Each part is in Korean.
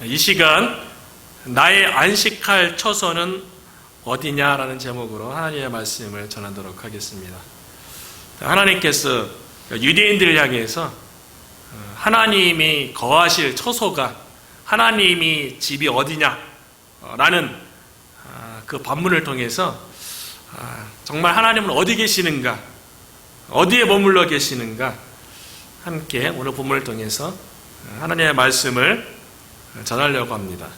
이 시간 나의 안식할 처소는 어디냐라는 제목으로 하나님의 말씀을 전하도록 하겠습니다. 하나님께서 유대인들을 향해서 하나님이 거하실 처소가, 하나님이 집이 어디냐라는 그 반문을 통해서 정말 하나님은 어디 계시는가, 어디에 머물러 계시는가, 함께 오늘 본문을 통해서 하나님의 말씀을 전하려고 합니다.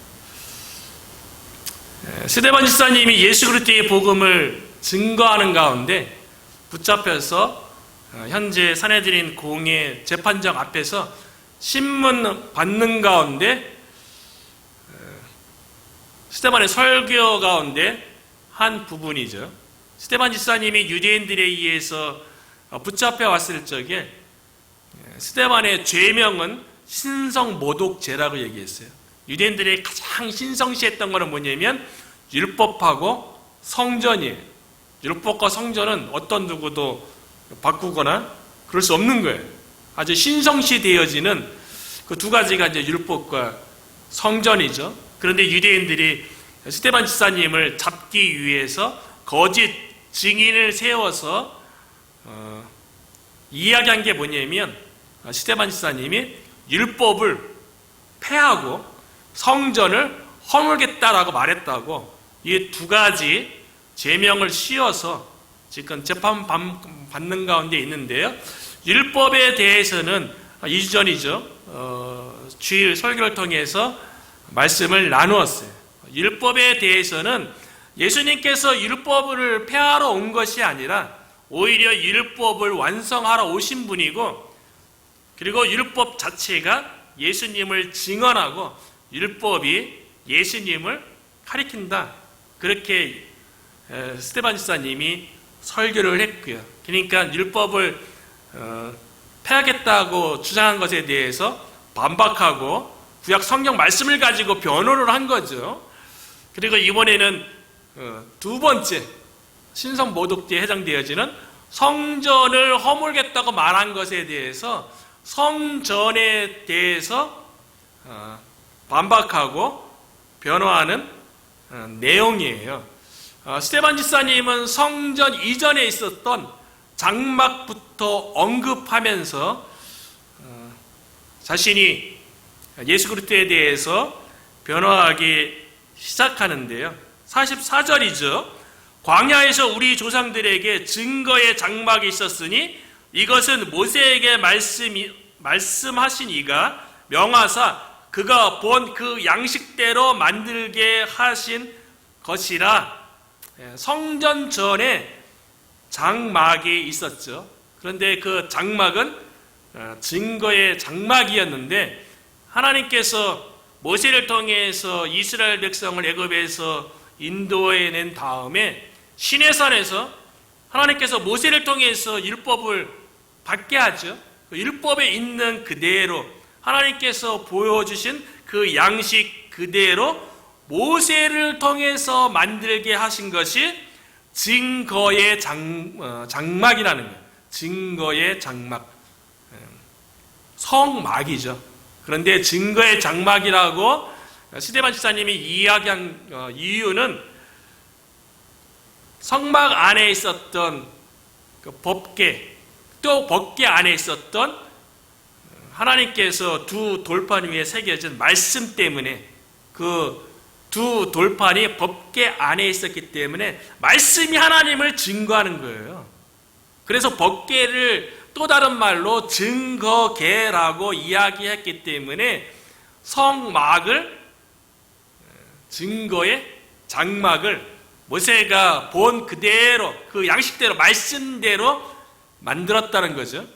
스데반 집사님이 예수 그리스도의 복음을 증거하는 가운데 붙잡혀서 현재 산헤드린 공회 재판장 앞에서 신문 받는 가운데 스데반의 설교 가운데 한 부분이죠. 스데반 집사님이 유대인들에 의해서 붙잡혀 왔을 적에 스데반의 죄명은 신성모독죄라고 얘기했어요. 유대인들이 가장 신성시했던 것은 뭐냐면 율법하고 성전이에요. 율법과 성전은 어떤 누구도 바꾸거나 그럴 수 없는 거예요. 아주 신성시 되어지는 그 두 가지가 이제 율법과 성전이죠. 그런데 유대인들이 스데반 집사님을 잡기 위해서 거짓 증인을 세워서 이야기한 게 뭐냐면 스데반 집사님이 율법을 폐하고 성전을 허물겠다라고 말했다고, 이 두 가지 제명을 씌워서 지금 재판 받는 가운데 있는데요. 율법에 대해서는 2주 전이죠. 주일 설교를 통해서 말씀을 나누었어요. 율법에 대해서는 예수님께서 율법을 폐하러 온 것이 아니라 오히려 율법을 완성하러 오신 분이고, 그리고 율법 자체가 예수님을 증언하고 율법이 예수님을 가리킨다. 그렇게 스데반 집사님이 설교를 했고요. 그러니까 율법을 폐하겠다고 주장한 것에 대해서 반박하고 구약 성경 말씀을 가지고 변호를 한 거죠. 그리고 이번에는 두 번째 신성모독죄에 해당되어지는 성전을 허물겠다고 말한 것에 대해서 성전에 대해서 반박하고 변호하는 내용이에요. 스데반 집사님은 성전 이전에 있었던 장막부터 언급하면서 자신이 예수 그리스도에 대해서 변호하기 시작하는데요. 44절이죠. 광야에서 우리 조상들에게 증거의 장막이 있었으니 이것은 모세에게 말씀하신 이가 명하사 그가 본 그 양식대로 만들게 하신 것이라. 성전 전에 장막이 있었죠. 그런데 그 장막은 증거의 장막이었는데, 하나님께서 모세를 통해서 이스라엘 백성을 애굽에서 인도해낸 다음에 시내산에서 하나님께서 모세를 통해서 율법을 받게 하죠. 그 율법에 있는 그대로 하나님께서 보여주신 그 양식 그대로 모세를 통해서 만들게 하신 것이 증거의 장막이라는 거예요. 증거의 장막, 성막이죠. 그런데 증거의 장막이라고 스데반 집사님이 이야기한 이유는 성막 안에 있었던 그 법궤, 또 법궤 안에 있었던 하나님께서 두 돌판 위에 새겨진 말씀 때문에, 그 두 돌판이 법궤 안에 있었기 때문에 말씀이 하나님을 증거하는 거예요. 그래서 법궤를 또 다른 말로 증거궤라고 이야기했기 때문에 성막을, 증거의 장막을 모세가 본 그대로, 그 양식대로, 말씀대로 만들었다는 거죠.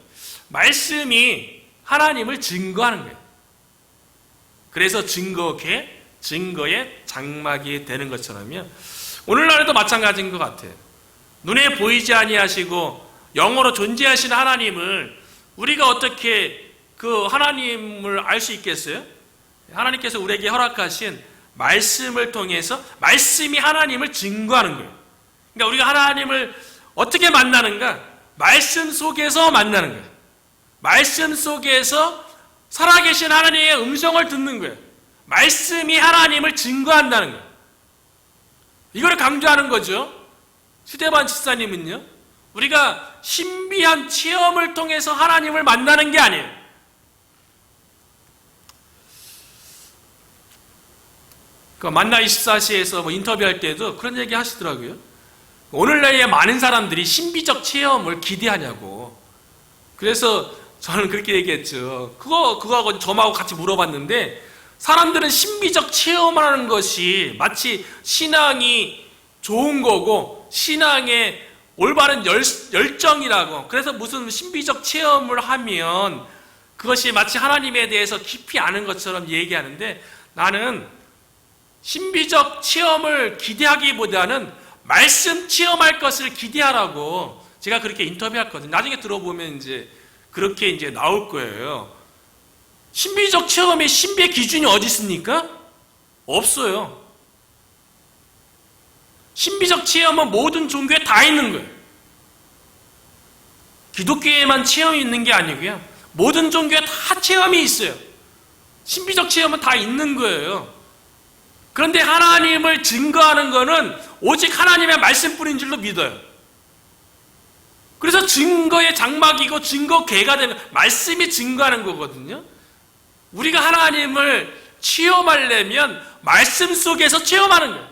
말씀이 하나님을 증거하는 거예요. 그래서 증거궤, 증거의 장막이 되는 것처럼요. 오늘날에도 마찬가지인 것 같아요. 눈에 보이지 아니하시고 영으로 존재하시는 하나님을 우리가 어떻게 그 하나님을 알 수 있겠어요? 하나님께서 우리에게 허락하신 말씀을 통해서 말씀이 하나님을 증거하는 거예요. 그러니까 우리가 하나님을 어떻게 만나는가? 말씀 속에서 만나는 거예요. 말씀 속에서 살아계신 하나님의 음성을 듣는 거예요. 말씀이 하나님을 증거한다는 거예요. 이걸 강조하는 거죠. 스데반 집사님은요, 우리가 신비한 체험을 통해서 하나님을 만나는 게 아니에요. 그 만나 24시에서 인터뷰할 때도 그런 얘기 하시더라고요. 오늘날에 많은 사람들이 신비적 체험을 기대하냐고. 그래서 저는 그렇게 얘기했죠. 그거하고 점하고 같이 물어봤는데, 사람들은 신비적 체험하는 것이 마치 신앙이 좋은 거고 신앙의 올바른 열정이라고, 그래서 무슨 신비적 체험을 하면 그것이 마치 하나님에 대해서 깊이 아는 것처럼 얘기하는데, 나는 신비적 체험을 기대하기보다는 말씀 체험할 것을 기대하라고 제가 그렇게 인터뷰했거든요. 나중에 들어보면 이제 그렇게 이제 나올 거예요. 신비적 체험의 신비의 기준이 어디 있습니까? 없어요. 신비적 체험은 모든 종교에 다 있는 거예요. 기독교에만 체험이 있는 게 아니고요, 모든 종교에 다 체험이 있어요. 신비적 체험은 다 있는 거예요. 그런데 하나님을 증거하는 거는 오직 하나님의 말씀뿐인 줄로 믿어요. 그래서 증거의 장막이고 증거궤가 되는, 말씀이 증거하는 거거든요. 우리가 하나님을 체험하려면 말씀 속에서 체험하는 거예요.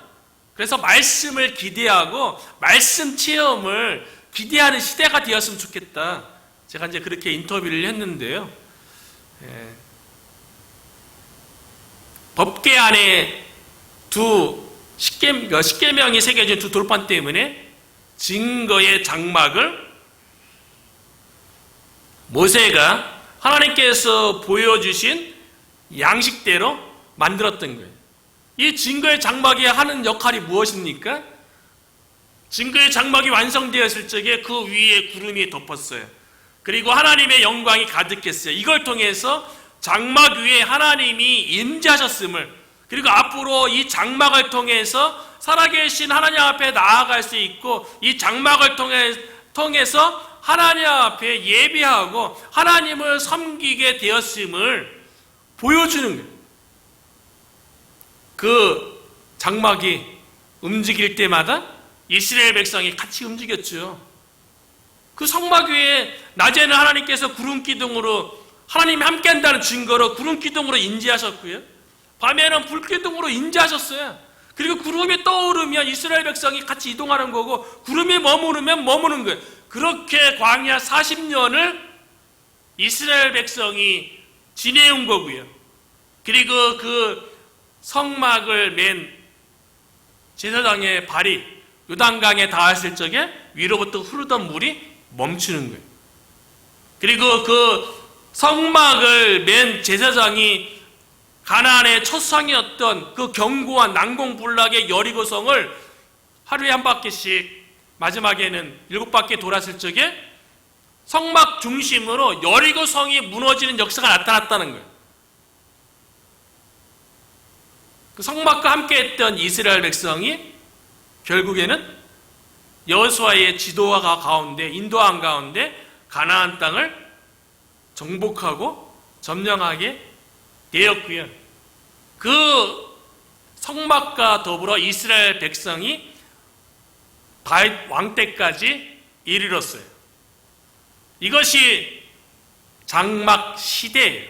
그래서 말씀을 기대하고 말씀 체험을 기대하는 시대가 되었으면 좋겠다. 제가 이제 그렇게 인터뷰를 했는데요. 법궤 안에 십계명이 새겨진 두 돌판 때문에 증거의 장막을 모세가 하나님께서 보여주신 양식대로 만들었던 거예요. 이 증거의 장막이 하는 역할이 무엇입니까? 증거의 장막이 완성되었을 적에 그 위에 구름이 덮었어요. 그리고 하나님의 영광이 가득했어요. 이걸 통해서 장막 위에 하나님이 임재하셨음을, 그리고 앞으로 이 장막을 통해서 살아계신 하나님 앞에 나아갈 수 있고, 이 장막을 통해서 하나님 앞에 예배하고 하나님을 섬기게 되었음을 보여주는 거예요. 그 장막이 움직일 때마다 이스라엘 백성이 같이 움직였죠. 그 성막 위에 낮에는 하나님께서 구름 기둥으로, 하나님이 함께 한다는 증거로 구름 기둥으로 인지하셨고요, 밤에는 불 기둥으로 인지하셨어요. 그리고 구름이 떠오르면 이스라엘 백성이 같이 이동하는 거고, 구름이 머무르면 머무는 거예요. 그렇게 광야 40년을 이스라엘 백성이 지내온 거고요. 그리고 그 성막을 맨 제사장의 발이 요단강에 닿았을 적에 위로부터 흐르던 물이 멈추는 거예요. 그리고 그 성막을 맨 제사장이 가나안의 첫 성이었던 그 견고한 난공불락의 여리고성을 하루에 한 바퀴씩, 마지막에는 7바퀴 돌았을 적에 성막 중심으로 여리고성이 무너지는 역사가 나타났다는 거예요. 그 성막과 함께했던 이스라엘 백성이 결국에는 여호수아의 지도와 가운데, 인도함 가운데 가나안 땅을 정복하고 점령하게 되었고요. 그 성막과 더불어 이스라엘 백성이 다윗 왕 때까지 이르렀어요. 이것이 장막 시대예요.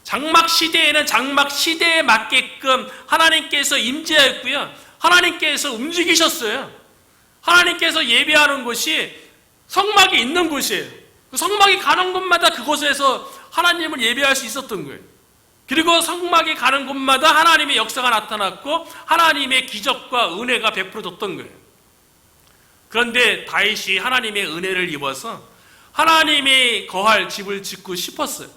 장막 시대에는 장막 시대에 맞게끔 하나님께서 임재했고요, 하나님께서 움직이셨어요. 하나님께서 예배하는 곳이 성막이 있는 곳이에요. 그 성막이 가는 곳마다 그곳에서 하나님을 예배할 수 있었던 거예요. 그리고 성막이 가는 곳마다 하나님의 역사가 나타났고 하나님의 기적과 은혜가 베풀어졌던 거예요. 그런데 다윗이 하나님의 은혜를 입어서 하나님이 거할 집을 짓고 싶었어요.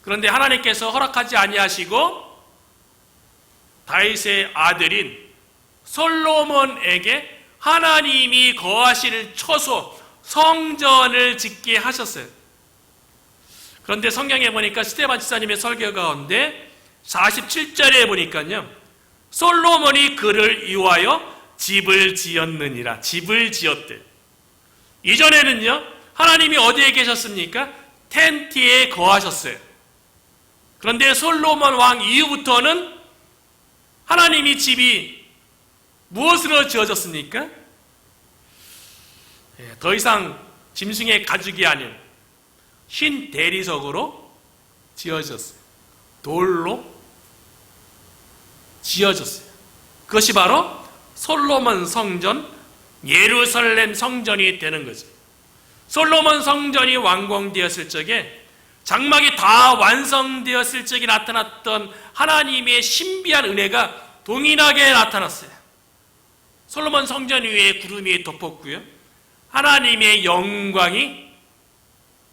그런데 하나님께서 허락하지 아니하시고 다윗의 아들인 솔로몬에게 하나님이 거하실 처소 성전을 짓게 하셨어요. 그런데 성경에 보니까 스데반 집사님의 설교 가운데 47절에 보니까요, 솔로몬이 그를 위하여 집을 지었느니라. 집을 지었대. 이전에는요, 하나님이 어디에 계셨습니까? 텐트에 거하셨어요. 그런데 솔로몬 왕 이후부터는 하나님이 집이 무엇으로 지어졌습니까? 더 이상 짐승의 가죽이 아닌 흰 대리석으로 지어졌어요. 돌로 지어졌어요. 그것이 바로 솔로몬 성전, 예루살렘 성전이 되는 거죠. 솔로몬 성전이 완공되었을 적에, 장막이 다 완성되었을 적에 나타났던 하나님의 신비한 은혜가 동일하게 나타났어요. 솔로몬 성전 위에 구름이 덮었고요, 하나님의 영광이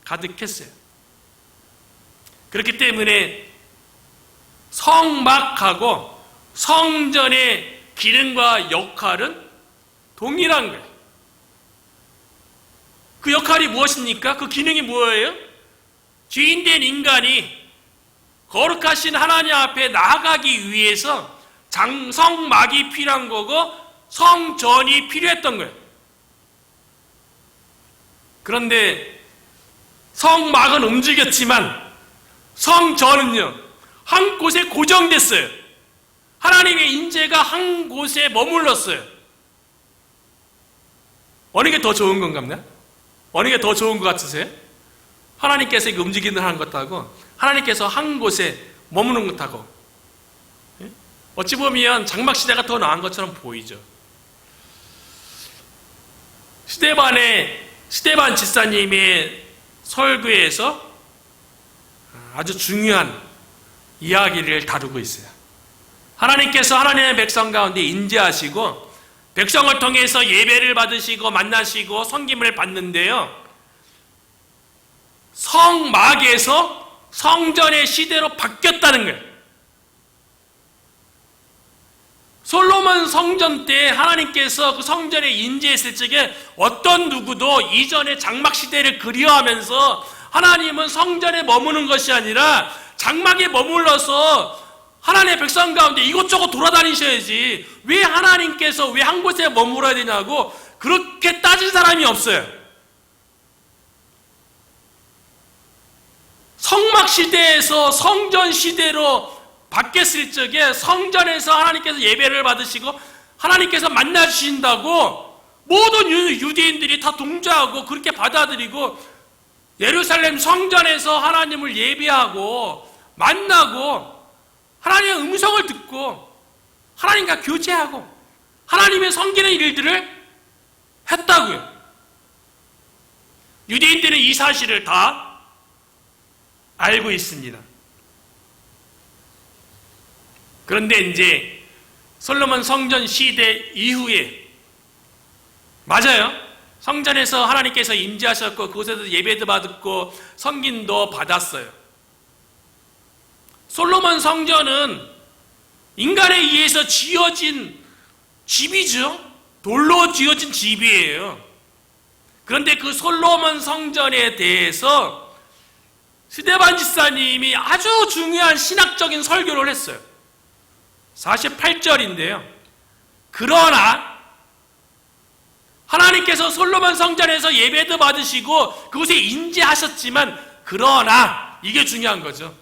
가득했어요. 그렇기 때문에 성막하고 성전의 기능과 역할은 동일한 거예요. 그 역할이 무엇입니까? 그 기능이 뭐예요? 죄인된 인간이 거룩하신 하나님 앞에 나아가기 위해서 성막이 필요한 거고 성전이 필요했던 거예요. 그런데 성막은 움직였지만 성전은요, 한 곳에 고정됐어요. 하나님의 인재가 한 곳에 머물렀어요. 어느 게 더 좋은 건가? 어느 게 더 좋은 것 같으세요? 하나님께서 움직이는 하는 것하고 하나님께서 한 곳에 머무는 것하고, 어찌 보면 장막시대가 더 나은 것처럼 보이죠. 스데반 집사님의 설교에서 아주 중요한 이야기를 다루고 있어요. 하나님께서 하나님의 백성 가운데 임재하시고 백성을 통해서 예배를 받으시고 만나시고 섬김을 받는데요, 성막에서 성전의 시대로 바뀌었다는 거예요. 솔로몬 성전 때 하나님께서 그 성전에 임재했을 적에 어떤 누구도 이전의 장막 시대를 그리워하면서 하나님은 성전에 머무는 것이 아니라 장막에 머물러서 하나님의 백성 가운데 이곳저곳 돌아다니셔야지 왜 하나님께서 왜 한 곳에 머물러야 되냐고 그렇게 따진 사람이 없어요. 성막 시대에서 성전 시대로 바뀌었을 적에 성전에서 하나님께서 예배를 받으시고 하나님께서 만나주신다고 모든 유대인들이 다 동조하고 그렇게 받아들이고 예루살렘 성전에서 하나님을 예배하고 만나고 하나님의 음성을 듣고 하나님과 교제하고 하나님의 섬기는 일들을 했다고요. 유대인들은 이 사실을 다 알고 있습니다. 그런데 이제 솔로몬 성전 시대 이후에, 맞아요, 성전에서 하나님께서 임재하셨고 그곳에서 예배도 받았고 성긴도 받았어요. 솔로몬 성전은 인간에 의해서 지어진 집이죠. 돌로 지어진 집이에요. 그런데 그 솔로몬 성전에 대해서 스데반 집사님이 아주 중요한 신학적인 설교를 했어요. 48절인데요. 그러나 하나님께서 솔로몬 성전에서 예배도 받으시고 그곳에 임재하셨지만, 그러나 이게 중요한 거죠.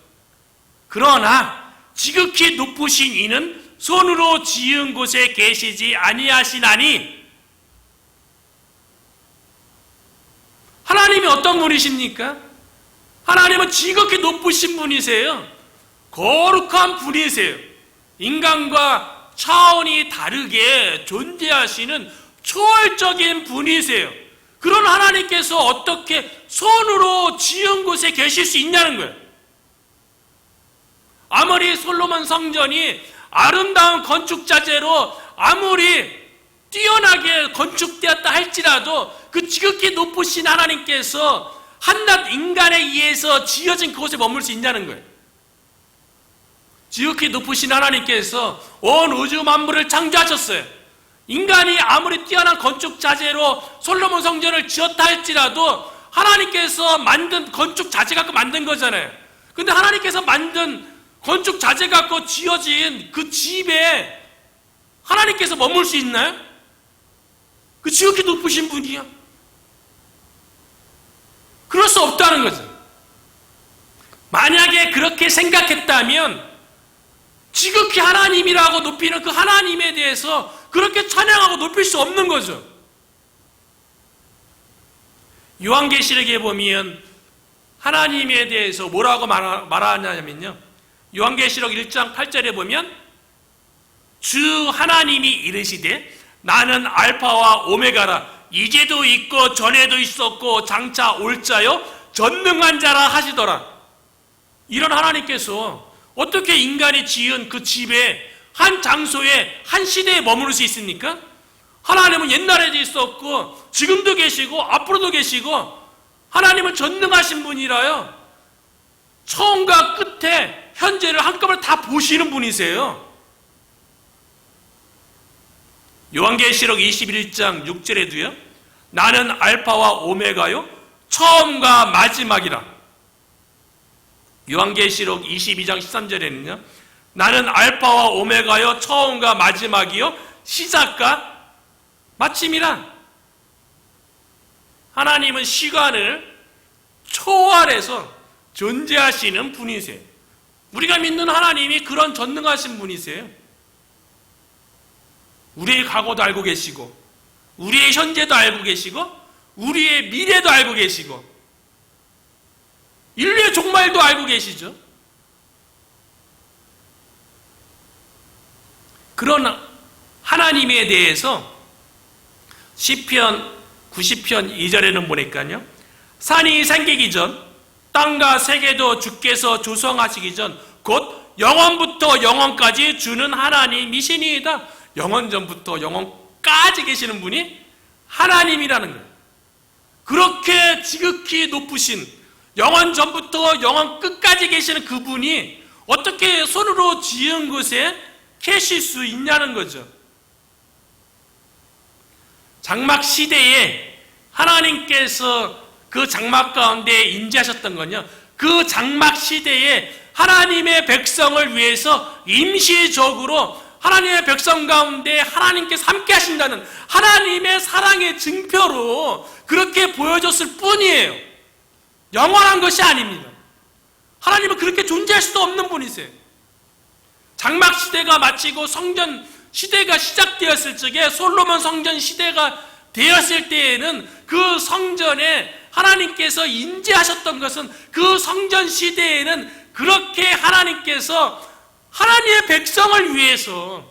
그러나 지극히 높으신 이는 손으로 지은 곳에 계시지 아니하시나니. 하나님이 어떤 분이십니까? 하나님은 지극히 높으신 분이세요. 거룩한 분이세요. 인간과 차원이 다르게 존재하시는 초월적인 분이세요. 그런 하나님께서 어떻게 손으로 지은 곳에 계실 수 있냐는 거예요. 아무리 솔로몬 성전이 아름다운 건축 자재로 아무리 뛰어나게 건축되었다 할지라도 그 지극히 높으신 하나님께서 한낱 인간에 의해서 지어진 그곳에 머물 수 있냐는 거예요. 지극히 높으신 하나님께서 온 우주 만물을 창조하셨어요. 인간이 아무리 뛰어난 건축 자재로 솔로몬 성전을 지었다 할지라도 하나님께서 만든 건축 자재 갖고 만든 거잖아요. 근데 하나님께서 만든 건축 자재 갖고 지어진 그 집에 하나님께서 머물 수 있나요? 그 지극히 높으신 분이요. 그럴 수 없다는 거죠. 만약에 그때 그렇게 생각했다면 지극히 하나님이라고 높이는 그 하나님에 대해서 그렇게 찬양하고 높일 수 없는 거죠. 요한계시록에 보면 하나님에 대해서 뭐라고 말하냐면요, 요한계시록 1장 8절에 보면 주 하나님이 이르시되 나는 알파와 오메가라, 이제도 있고 전에도 있었고 장차 올 자요 전능한 자라 하시더라. 이런 하나님께서 어떻게 인간이 지은 그 집에 한 장소에 한 시대에 머무를 수 있습니까? 하나님은 옛날에도 있었고 지금도 계시고 앞으로도 계시고 하나님은 전능하신 분이라요, 처음과 끝에 현재를 한꺼번에 다 보시는 분이세요. 요한계시록 21장 6절에도요, 나는 알파와 오메가요 처음과 마지막이라. 요한계시록 22장 13절에는요, 나는 알파와 오메가요 처음과 마지막이요 시작과 마침이라. 하나님은 시간을 초월해서 존재하시는 분이세요. 우리가 믿는 하나님이 그런 전능하신 분이세요. 우리의 과거도 알고 계시고 우리의 현재도 알고 계시고 우리의 미래도 알고 계시고 인류의 종말도 알고 계시죠. 그런 하나님에 대해서 시편 90편 2절에는 보니까요, 산이 생기기 전 땅과 세계도 주께서 조성하시기 전 곧 영원부터 영원까지 주는 하나님이시니이다. 영원 전부터 영원까지 계시는 분이 하나님이라는 거예요. 그렇게 지극히 높으신 영원 전부터 영원 끝까지 계시는 그분이 어떻게 손으로 지은 곳에 계실 수 있냐는 거죠. 장막 시대에 하나님께서 그 장막 가운데 임재하셨던 건요, 그 장막 시대에 하나님의 백성을 위해서 임시적으로 하나님의 백성 가운데 하나님께서 함께 하신다는 하나님의 사랑의 증표로 그렇게 보여줬을 뿐이에요. 영원한 것이 아닙니다. 하나님은 그렇게 존재할 수도 없는 분이세요. 장막 시대가 마치고 성전 시대가 시작되었을 적에, 솔로몬 성전 시대가 되었을 때에는 그 성전에 하나님께서 임재하셨던 것은 그 성전 시대에는 그렇게 하나님께서 하나님의 백성을 위해서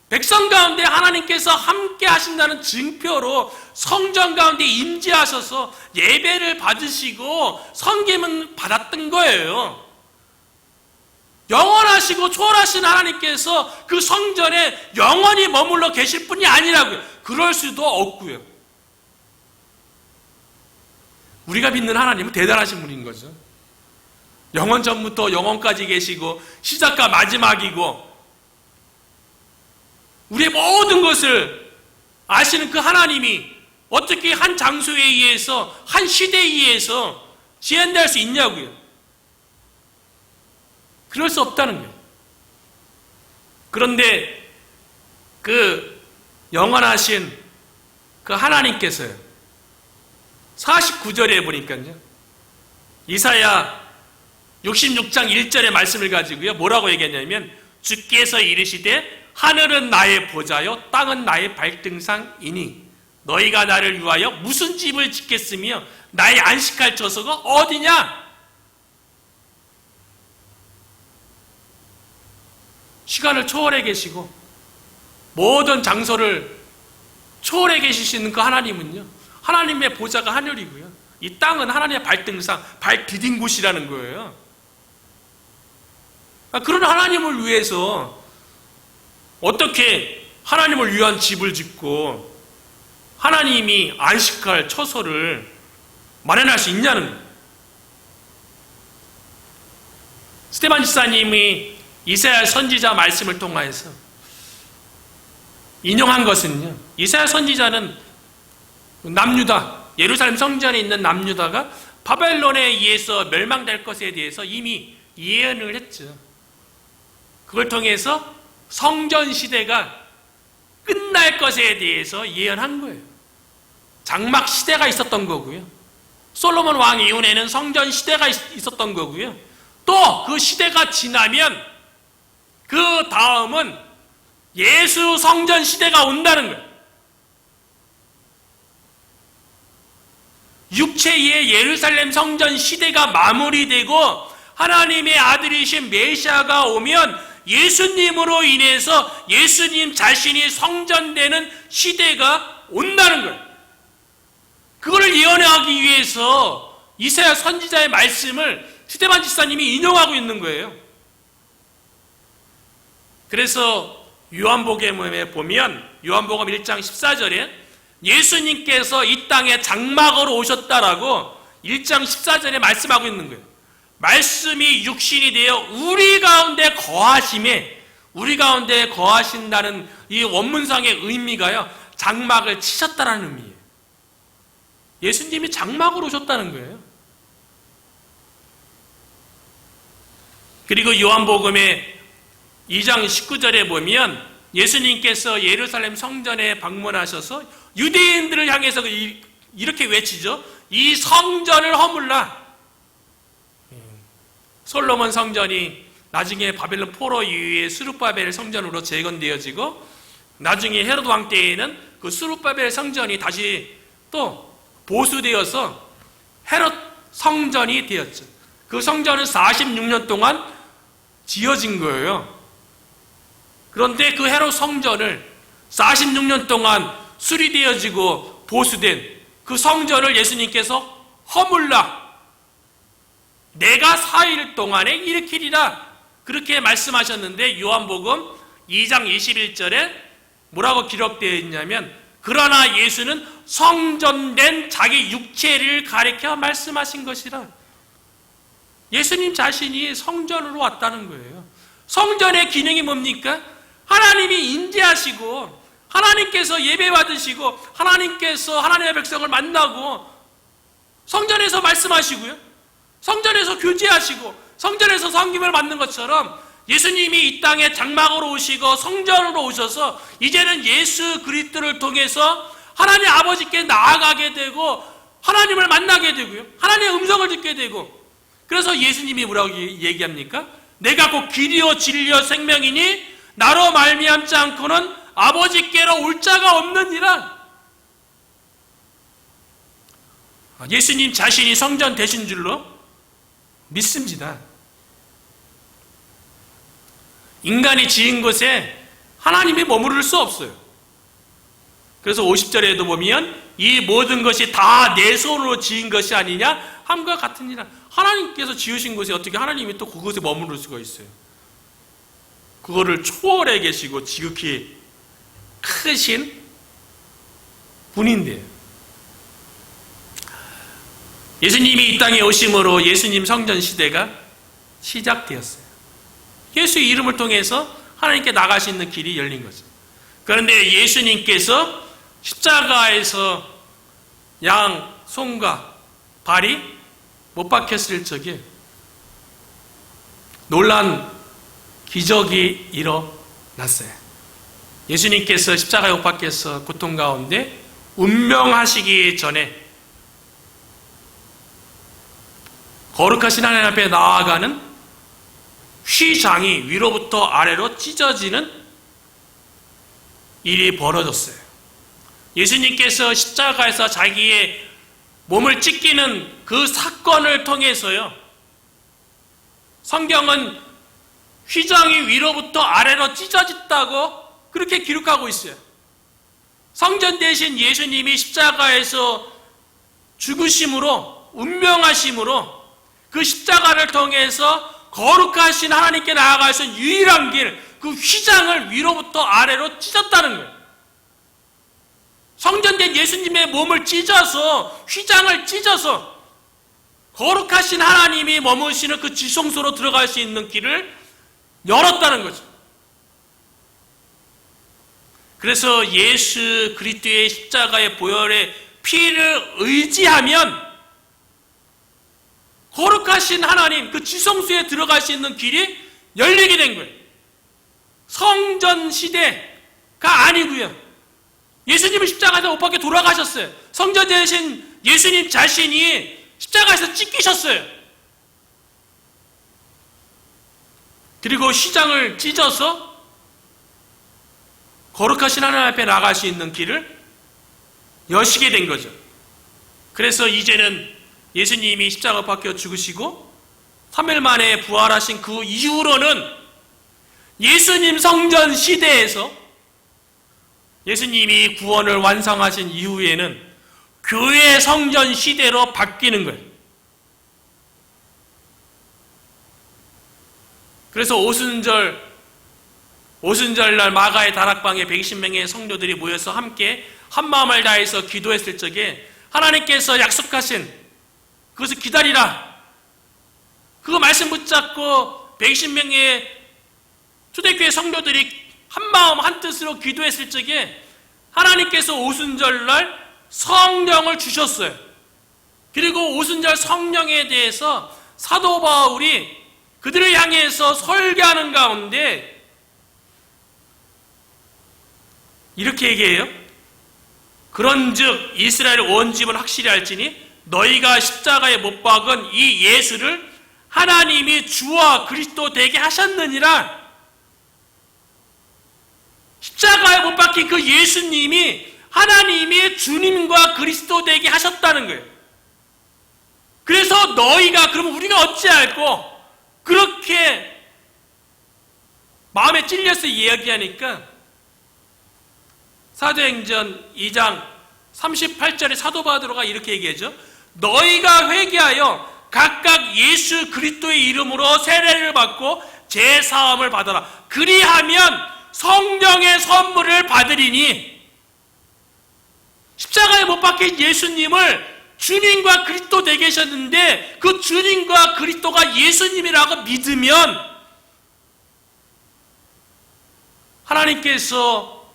백성 가운데 하나님께서 함께 하신다는 증표로 성전 가운데 임재하셔서 예배를 받으시고 섬김을 받았던 거예요. 영원하시고 초월하신 하나님께서 그 성전에 영원히 머물러 계실 분이 아니라고요. 그럴 수도 없고요. 우리가 믿는 하나님은 대단하신 분인 거죠. 영원 전부터 영원까지 계시고 시작과 마지막이고 우리의 모든 것을 아시는 그 하나님이 어떻게 한 장소에 의해서 한 시대에 의해서 지연될 수 있냐고요. 그럴 수 없다는 거예요. 그런데 그 영원하신 그 하나님께서요, 49절에 보니까요, 이사야 66장 1절의 말씀을 가지고요, 뭐라고 얘기했냐면, 주께서 이르시되 하늘은 나의 보좌요 땅은 나의 발등상이니 너희가 나를 위하여 무슨 집을 짓겠으며 나의 안식할 처소가 어디냐? 시간을 초월해 계시고 모든 장소를 초월해 계시는 그 하나님은요, 하나님의 보좌가 하늘이고요, 이 땅은 하나님의 발등상, 발 디딘 곳이라는 거예요. 그런 하나님을 위해서 어떻게 하나님을 위한 집을 짓고 하나님이 안식할 처소를 마련할 수 있냐는 거예요. 스테반 집사님이 이사야 선지자 말씀을 통해서 인용한 것은요, 이사야 선지자는 남유다, 예루살렘 성전에 있는 남유다가 바벨론에 의해서 멸망될 것에 대해서 이미 예언을 했죠. 그걸 통해서 성전 시대가 끝날 것에 대해서 예언한 거예요. 장막 시대가 있었던 거고요, 솔로몬 왕 이후에는 성전 시대가 있었던 거고요, 또 그 시대가 지나면 그 다음은 예수 성전 시대가 온다는 거예요. 육체의 예루살렘 성전 시대가 마무리되고 하나님의 아들이신 메시아가 오면 예수님으로 인해서 예수님 자신이 성전되는 시대가 온다는 거예요. 그걸 예언하기 위해서 이사야 선지자의 말씀을 스데반 집사님이 인용하고 있는 거예요. 그래서 요한복음에 보면 요한복음 1장 14절에 예수님께서 이 땅에 장막으로 오셨다라고 1장 14절에 말씀하고 있는 거예요. 말씀이 육신이 되어 우리 가운데 거하심에, 우리 가운데 거하신다는 이 원문상의 의미가요, 장막을 치셨다는 의미예요. 예수님이 장막으로 오셨다는 거예요. 그리고 요한복음의 2장 19절에 보면 예수님께서 예루살렘 성전에 방문하셔서 유대인들을 향해서 이렇게 외치죠. 이 성전을 허물라. 솔로몬 성전이 나중에 바벨론 포로 이후에 스룹바벨 성전으로 재건되어지고 나중에 헤롯 왕 때에는 그 스룹바벨 성전이 다시 또 보수되어서 헤롯 성전이 되었죠. 그 성전은 46년 동안 지어진 거예요. 그런데 그 헤롯 성전을 46년 동안 수리되어지고 보수된 그 성전을 예수님께서 허물라. 내가 4일 동안에 일으키리라. 그렇게 말씀하셨는데 요한복음 2장 21절에 뭐라고 기록되어 있냐면 그러나 예수는 성전된 자기 육체를 가리켜 말씀하신 것이라. 예수님 자신이 성전으로 왔다는 거예요. 성전의 기능이 뭡니까? 하나님이 임재하시고 하나님께서 예배 받으시고 하나님께서 하나님의 백성을 만나고 성전에서 말씀하시고요. 성전에서 교제하시고 성전에서 섬김을 받는 것처럼 예수님이 이 땅에 장막으로 오시고 성전으로 오셔서 이제는 예수 그리스도를 통해서 하나님 아버지께 나아가게 되고 하나님을 만나게 되고요. 하나님의 음성을 듣게 되고 그래서 예수님이 뭐라고 얘기합니까? 내가 곧 길이요 진리요 생명이니 나로 말미암지 않고는 아버지께로 올 자가 없느니라. 예수님 자신이 성전 되신 줄로 믿습니다. 인간이 지은 곳에 하나님이 머무를 수 없어요. 그래서 50절에도 보면 이 모든 것이 다 내 손으로 지은 것이 아니냐 함과 같으니라. 하나님께서 지으신 곳에 어떻게 하나님이 또 그곳에 머무를 수가 있어요? 그거를 초월해 계시고 지극히 크신 분인데요. 예수님이 이 땅에 오심으로 예수님 성전 시대가 시작되었어요. 예수의 이름을 통해서 하나님께 나갈 수 있는 길이 열린 거죠. 그런데 예수님께서 십자가에서 양 손과 발이 못 박혔을 적에 놀란 기적이 일어났어요. 예수님께서 십자가에 못 박혀서 고통 가운데 운명하시기 전에 거룩하신 하나님 앞에 나아가는 휘장이 위로부터 아래로 찢어지는 일이 벌어졌어요. 예수님께서 십자가에서 자기의 몸을 찢기는 그 사건을 통해서요, 성경은 휘장이 위로부터 아래로 찢어졌다고 그렇게 기록하고 있어요. 성전 대신 예수님이 십자가에서 죽으심으로, 운명하심으로 그 십자가를 통해서 거룩하신 하나님께 나아갈 수 있는 유일한 길, 그 휘장을 위로부터 아래로 찢었다는 거예요. 성전된 예수님의 몸을 찢어서, 휘장을 찢어서 거룩하신 하나님이 머무시는 그 지성소로 들어갈 수 있는 길을 열었다는 거죠. 그래서 예수 그리스도의 십자가의 보혈의 피를 의지하면 거룩하신 하나님, 그 지성소에 들어갈 수 있는 길이 열리게 된 거예요. 성전 시대가 아니고요. 예수님은 십자가에서 못 박혀 돌아가셨어요. 성전 대신 예수님 자신이 십자가에서 찢기셨어요. 그리고 휘장을 찢어서 거룩하신 하나님 앞에 나갈 수 있는 길을 여시게 된 거죠. 그래서 이제는 예수님이 십자가 박혀 죽으시고 3일 만에 부활하신 그 이후로는 예수님 성전 시대에서 예수님이 구원을 완성하신 이후에는 교회 성전 시대로 바뀌는 거예요. 그래서 오순절날 마가의 다락방에 120명의 성도들이 모여서 함께 한마음을 다해서 기도했을 적에 하나님께서 약속하신 그것을 기다리라. 그거 말씀 붙잡고 120명의 초대교회 성도들이 한마음 한뜻으로 기도했을 적에 하나님께서 오순절날 성령을 주셨어요. 그리고 오순절 성령에 대해서 사도 바울이 그들을 향해서 설교하는 가운데 이렇게 얘기해요. 그런즉 이스라엘 온 집은 확실히 알지니 너희가 십자가에 못 박은 이 예수를 하나님이 주와 그리스도 되게 하셨느니라. 십자가에 못 박힌 그 예수님이 하나님이 주님과 그리스도 되게 하셨다는 거예요. 그래서 너희가, 그러면 우리가 어찌 알고 그렇게 마음에 찔려서 이야기하니까 사도행전 2장 38절에 사도 바오로가 이렇게 얘기하죠. 너희가 회개하여 각각 예수 그리스도의 이름으로 세례를 받고 제사함을 받아라. 그리하면 성령의 선물을 받으리니. 십자가에 못 박힌 예수님을 주님과 그리스도 되게 하셨는데 그 주님과 그리스도가 예수님이라고 믿으면 하나님께서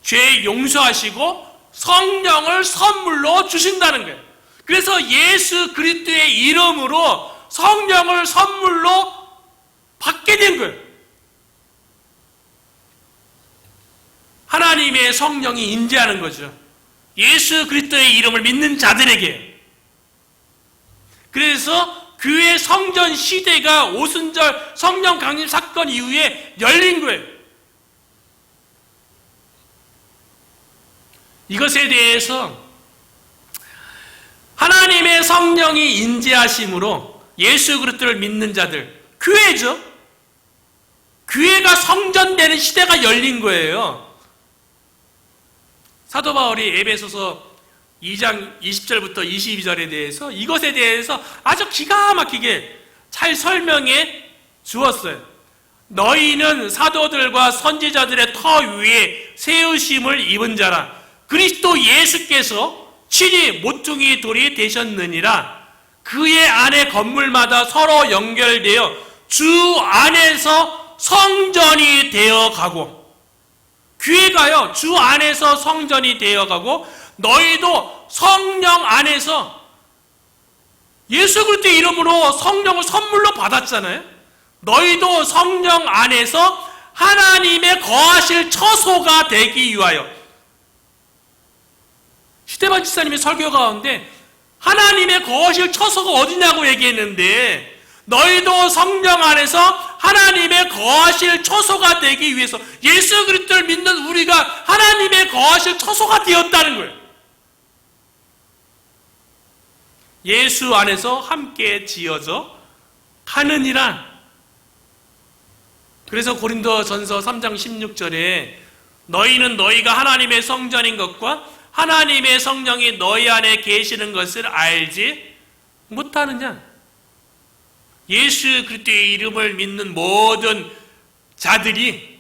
죄 용서하시고 성령을 선물로 주신다는 거예요. 그래서 예수 그리스도의 이름으로 성령을 선물로 받게 된 거예요. 하나님의 성령이 임재하는 거죠. 예수 그리스도의 이름을 믿는 자들에게. 그래서 교회 성전 시대가 오순절 성령 강림 사건 이후에 열린 거예요. 이것에 대해서 하나님의 성령이 임재하심으로 예수 그리스도를 믿는 자들, 교회죠. 교회가 성전되는 시대가 열린 거예요. 사도 바울이 에베소서 2장 20절부터 22절에 대해서 이것에 대해서 아주 기가 막히게 잘 설명해 주었어요. 너희는 사도들과 선지자들의 터 위에 세우심을 입은 자라. 그리스도 예수께서 친히 모퉁이 돌이 되셨느니라. 그의 안에 건물마다 서로 연결되어 주 안에서 성전이 되어가고, 교회가요 주 안에서 성전이 되어가고 너희도 성령 안에서 예수 그리스도의 이름으로 성령을 선물로 받았잖아요. 너희도 성령 안에서 하나님의 거하실 처소가 되기 위하여. 시대반 집사님의 설교 가운데 하나님의 거하실 처소가 어디냐고 얘기했는데 너희도 성령 안에서 하나님의 거하실 처소가 되기 위해서 예수 그리스도를 믿는 우리가 하나님의 거하실 처소가 되었다는 거예요. 예수 안에서 함께 지어져 가느니라. 그래서 고린도전서 3장 16절에 너희는 너희가 하나님의 성전인 것과 하나님의 성령이 너희 안에 계시는 것을 알지 못하느냐. 예수 그리스도의 이름을 믿는 모든 자들이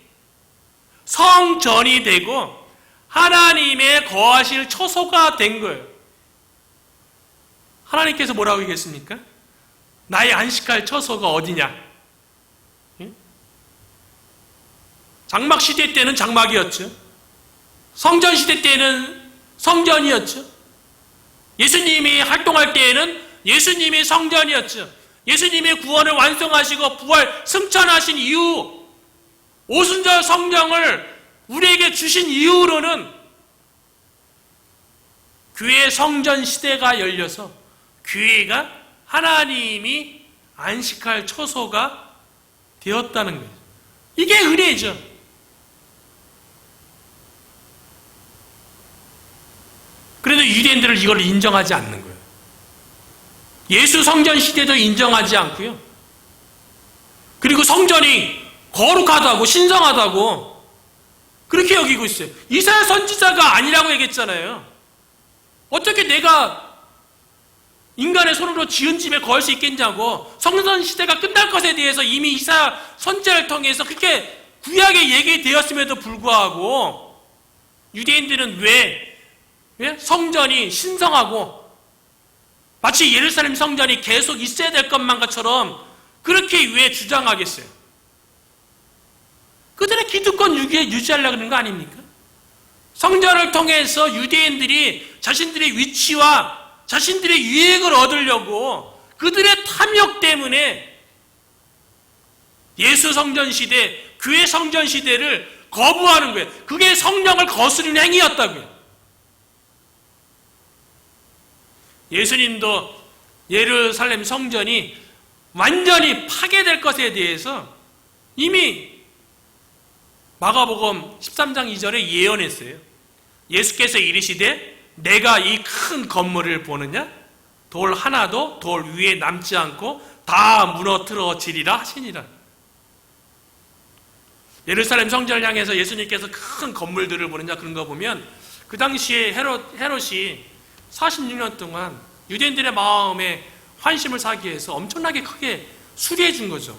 성전이 되고 하나님의 거하실 처소가 된 거예요. 하나님께서 뭐라고 얘기했습니까? 나의 안식할 처소가 어디냐? 장막 시대 때는 장막이었죠. 성전 시대 때는 성전이었죠. 예수님이 활동할 때에는 예수님이 성전이었죠. 예수님이 구원을 완성하시고 부활 승천하신 이후 오순절 성령을 우리에게 주신 이후로는 교회 성전 시대가 열려서 교회가 하나님이 안식할 처소가 되었다는 거예요. 이게 은혜죠. 그래도 유대인들은 이걸 인정하지 않는 거예요. 예수 성전 시대도 인정하지 않고요. 그리고 성전이 거룩하다고 신성하다고 그렇게 여기고 있어요. 이사야 선지자가 아니라고 얘기했잖아요. 어떻게 내가 인간의 손으로 지은 집에 거할 수 있겠냐고. 성전 시대가 끝날 것에 대해서 이미 이사야 선지자를 통해서 그렇게 구약에 얘기되었음에도 불구하고 유대인들은 왜 성전이 신성하고 마치 예루살렘 성전이 계속 있어야 될 것만 것처럼 그렇게 왜 주장하겠어요? 그들의 기득권 유지하려고 하는 거 아닙니까? 성전을 통해서 유대인들이 자신들의 위치와 자신들의 유익을 얻으려고 그들의 탐욕 때문에 예수 성전 시대, 교회 성전 시대를 거부하는 거예요. 그게 성령을 거스르는 행위였다고요. 예수님도 예루살렘 성전이 완전히 파괴될 것에 대해서 이미 마가복음 13장 2절에 예언했어요. 예수께서 이르시되 내가 이 큰 건물을 보느냐? 돌 하나도 돌 위에 남지 않고 다 무너뜨려지리라 하시니라. 예루살렘 성전을 향해서 예수님께서 큰 건물들을 보느냐 그런 거 보면 그 당시에 헤롯이 46년 동안 유대인들의 마음에 환심을 사기 위해서 엄청나게 크게 수리해 준 거죠.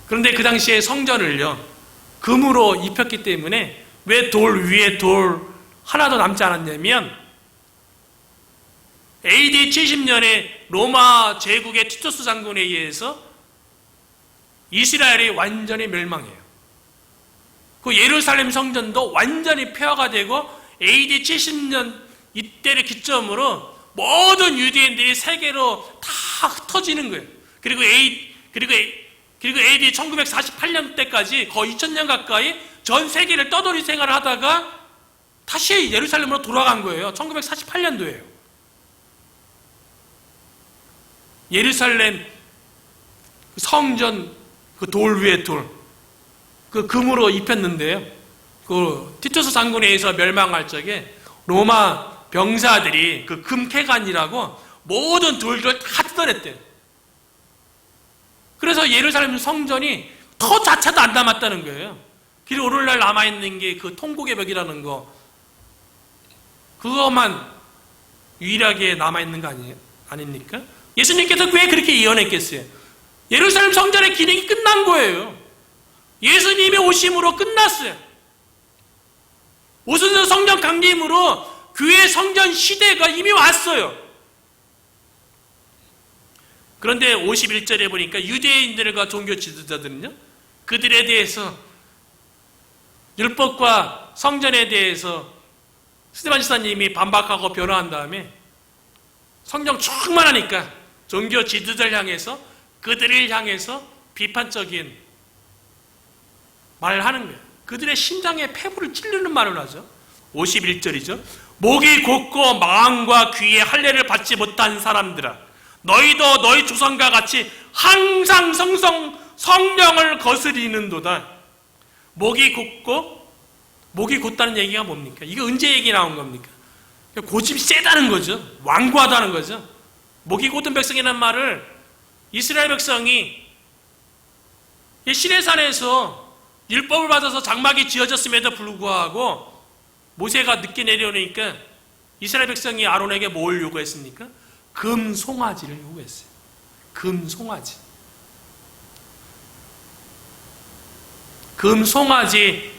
그런데 그 당시에 성전을요 금으로 입혔기 때문에 왜 돌 위에 돌 하나도 남지 않았냐면 AD 70년에 로마 제국의 티투스 장군에 의해서 이스라엘이 완전히 멸망해요. 그 예루살렘 성전도 완전히 폐허가 되고 AD 70년 이때를 기점으로 모든 유대인들이 세계로 다 흩어지는 거예요. 그리고 AD 1948년 때까지 거의 2000년 가까이 전 세계를 떠돌이 생활을 하다가 다시 예루살렘으로 돌아간 거예요. 1948년도예요. 예루살렘 성전 그 돌 위에 돌, 그 금으로 입혔는데요. 그 티투스 장군에 의해서 멸망할 적에 로마 병사들이 그 금캐관이라고 모든 돌들을 다 뜯어냈대요. 그래서 예루살렘 성전이 터 자체도 안 남았다는 거예요. 그리고 오늘날 남아있는 게 그 통곡의 벽이라는 거, 그것만 유일하게 남아있는 거 아닙니까? 예수님께서 왜 그렇게 예언했겠어요? 예루살렘 성전의 기능이 끝난 거예요. 예수님의 오심으로 끝났어요. 오순절 성전 강림으로 교회 성전 시대가 이미 왔어요. 그런데 51절에 보니까 유대인들과 종교 지도자들은요, 그들에 대해서 율법과 성전에 대해서 스데반 지사님이 반박하고 변호한 다음에 성경 충만하니까 종교 지도자를 향해서 그들을 향해서 비판적인 말을 하는 거예요. 그들의 심장에 폐부를 찌르는 말을 하죠. 51절이죠. 목이 곧고 마음과 귀에 할례를 받지 못한 사람들아, 너희도 너희 조상과 같이 항상 성령을 거스리는도다. 목이 곧다는 얘기가 뭡니까? 이거 언제 얘기 나온 겁니까? 고집이 세다는 거죠. 완고하다는 거죠. 목이 곧은 백성이라는 말을 이스라엘 백성이 시내산에서 율법을 받아서 장막이 지어졌음에도 불구하고 모세가 늦게 내려오니까 이스라엘 백성이 아론에게 뭘 요구했습니까? 금송아지를 요구했어요. 금송아지. 금송아지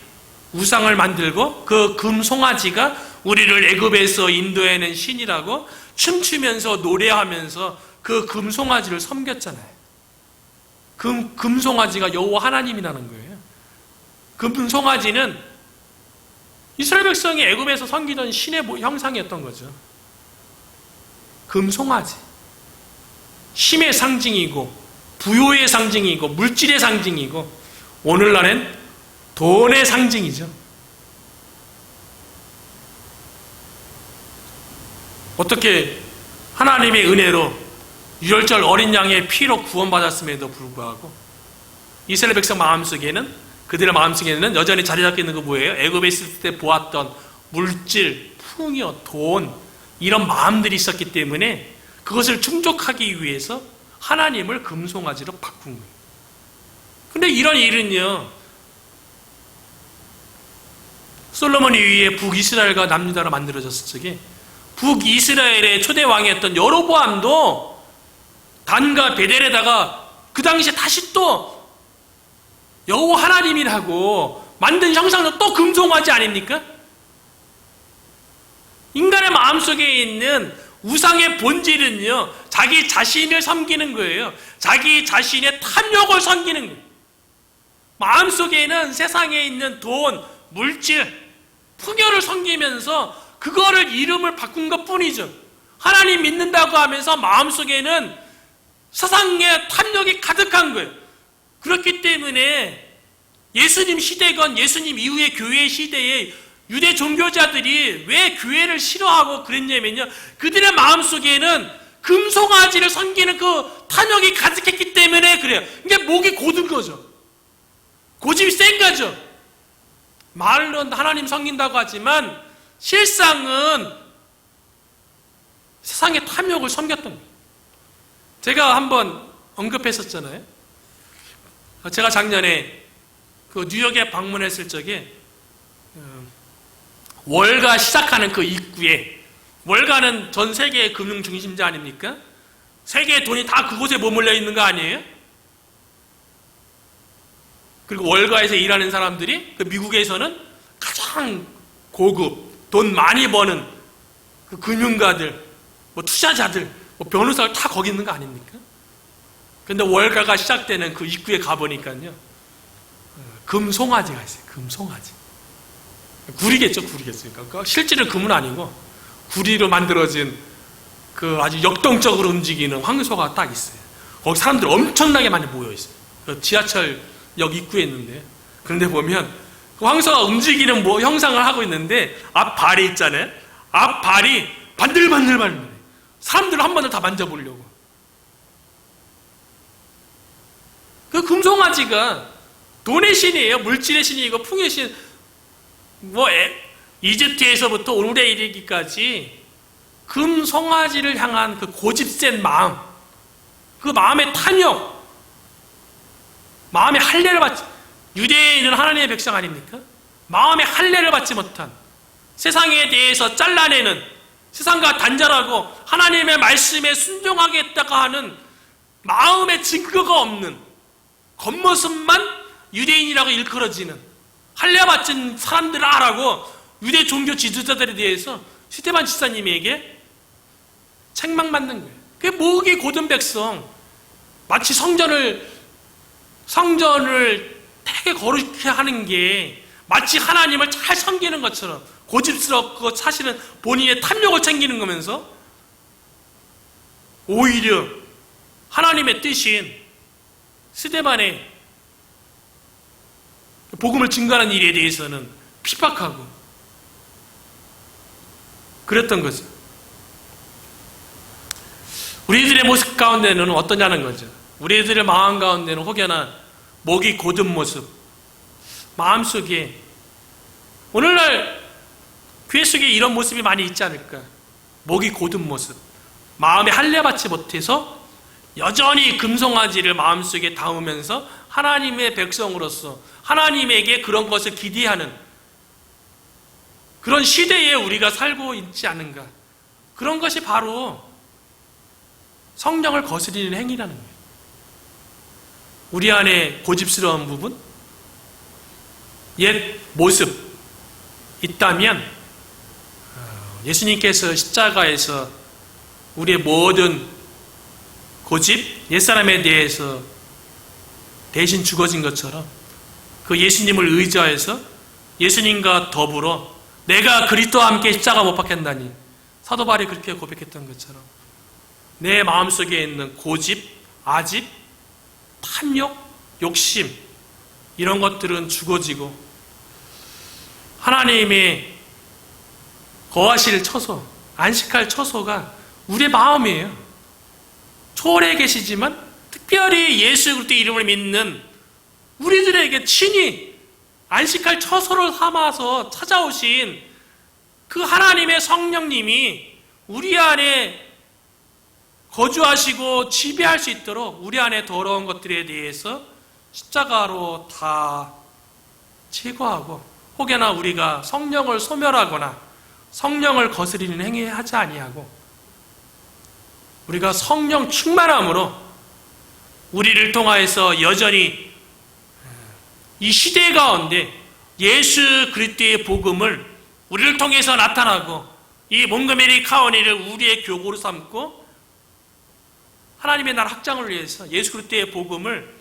우상을 만들고 그 금송아지가 우리를 애굽에서 인도해낸 신이라고 춤추면서 노래하면서 그 금송아지를 섬겼잖아요. 금송아지가 여호와 하나님이라는 거예요. 금송아지는 이스라엘 백성이 애굽에서 섬기던 신의 형상이었던 거죠. 금송아지. 힘의 상징이고 부요의 상징이고 물질의 상징이고 오늘날엔 돈의 상징이죠. 어떻게 하나님의 은혜로 유월절 어린 양의 피로 구원받았음에도 불구하고 이스라엘 백성 마음속에는, 그들의 마음속에는 여전히 자리 잡고 있는 거 뭐예요? 애굽에 있을 때 보았던 물질, 풍요, 돈, 이런 마음들이 있었기 때문에 그것을 충족하기 위해서 하나님을 금송아지로 바꾼 거예요. 근데 이런 일은요, 솔로몬이 위에 북이스라엘과 남유다로 만들어졌을 적에 북이스라엘의 초대 왕이었던 여로보암도 단과 베델에다가 그 당시에 다시 또 여호와 하나님이라고 만든 형상도 또 금송아지 아닙니까? 인간의 마음속에 있는 우상의 본질은요, 자기 자신을 섬기는 거예요. 자기 자신의 탐욕을 섬기는 거예요. 마음속에는 세상에 있는 돈, 물질, 풍요를 섬기면서 그거를 이름을 바꾼 것 뿐이죠. 하나님 믿는다고 하면서 마음속에는 세상의 탐욕이 가득한 거예요. 그렇기 때문에 예수님 시대건 예수님 이후의 교회 시대에 유대 종교자들이 왜 교회를 싫어하고 그랬냐면요, 그들의 마음속에는 금송아지를 섬기는 그 탐욕이 가득했기 때문에 그래요. 이게 목이 고든 거죠. 고집이 센 거죠. 말로는 하나님 섬긴다고 하지만 실상은 세상의 탐욕을 섬겼던 거예요. 제가 한번 언급했었잖아요. 제가 작년에 그 뉴욕에 방문했을 적에 월가 시작하는 그 입구에, 월가는 전 세계의 금융 중심지 아닙니까? 세계의 돈이 다 그곳에 머물러 있는 거 아니에요? 그리고 월가에서 일하는 사람들이 그 미국에서는 가장 고급, 돈 많이 버는 그 금융가들, 뭐 투자자들, 뭐 변호사들 다 거기 있는 거 아닙니까? 근데 월가가 시작되는 그 입구에 가보니까요, 금송아지가 있어요. 금송아지. 구리겠죠, 구리겠으니까. 실제로 금은 아니고 구리로 만들어진 그 아주 역동적으로 움직이는 황소가 딱 있어요. 거기 사람들 엄청나게 많이 모여 있어요. 그 지하철역 입구에 있는데, 그런데 보면 그 황소가 움직이는 뭐 형상을 하고 있는데 앞 발이 있잖아요. 앞 발이 반들반들반들. 사람들을 한 번에 다 만져보려고. 그 금송아지가 돈의 신이에요. 물질의 신이고 풍요의 신. 뭐 이집트에서부터 오늘에 이르기까지 금송아지를 향한 그 고집센 마음, 그 마음의 탐욕, 마음의 할례를 받지, 유대인은 하나님의 백성 아닙니까? 마음의 할례를 받지 못한, 세상에 대해서 잘라내는, 세상과 단절하고 하나님의 말씀에 순종하겠다고 하는 마음의 증거가 없는 겉모습만 유대인이라고 일컬어지는 할례 받은 사람들을 하라고 유대 종교 지도자들에 대해서 스데반 집사님에게 책망받는 거예요. 그게 목이 고든 백성, 마치 성전을 되게 거룩하게 하는 게 마치 하나님을 잘 섬기는 것처럼 고집스럽고 사실은 본인의 탐욕을 챙기는 거면서 오히려 하나님의 뜻인 스데반의 복음을 증거하는 일에 대해서는 핍박하고 그랬던 거죠. 우리들의 모습 가운데는 어떠냐는 거죠. 우리들의 마음 가운데는 혹여나 목이 고든 모습, 마음속에 오늘날 교회 속에 이런 모습이 많이 있지 않을까. 목이 고든 모습, 마음에 할례받지 못해서 여전히 금송아지를 마음속에 담으면서 하나님의 백성으로서 하나님에게 그런 것을 기대하는 그런 시대에 우리가 살고 있지 않은가. 그런 것이 바로 성령을 거스리는 행위라는 거예요. 우리 안에 고집스러운 부분, 옛 모습 있다면 예수님께서 십자가에서 우리의 모든 고집, 옛사람에 대해서 대신 죽어진 것처럼 그 예수님을 의지하여서 예수님과 더불어 내가 그리스도와 함께 십자가 못 박혔나니, 사도 바울이 그렇게 고백했던 것처럼 내 마음속에 있는 고집, 아집, 탐욕, 욕심, 이런 것들은 죽어지고 하나님의 거하실 처소, 안식할 처소가 우리의 마음이에요. 초월해 계시지만 특별히 예수 그리스도 이름을 믿는 우리들에게 친히 안식할 처소를 삼아서 찾아오신 그 하나님의 성령님이 우리 안에 거주하시고 지배할 수 있도록 우리 안에 더러운 것들에 대해서 십자가로 다 제거하고, 혹여나 우리가 성령을 소멸하거나 성령을 거스리는 행위 하지 아니하고 우리가 성령 충만함으로 우리를 통하여서 여전히 이 시대 가운데 예수 그리스도의 복음을 우리를 통해서 나타나고, 이 몽고메리 카운티를 우리의 교구로 삼고 하나님의 나라 확장을 위해서 예수 그리스도의 복음을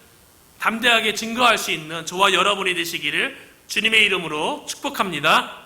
담대하게 증거할 수 있는 저와 여러분이 되시기를 주님의 이름으로 축복합니다.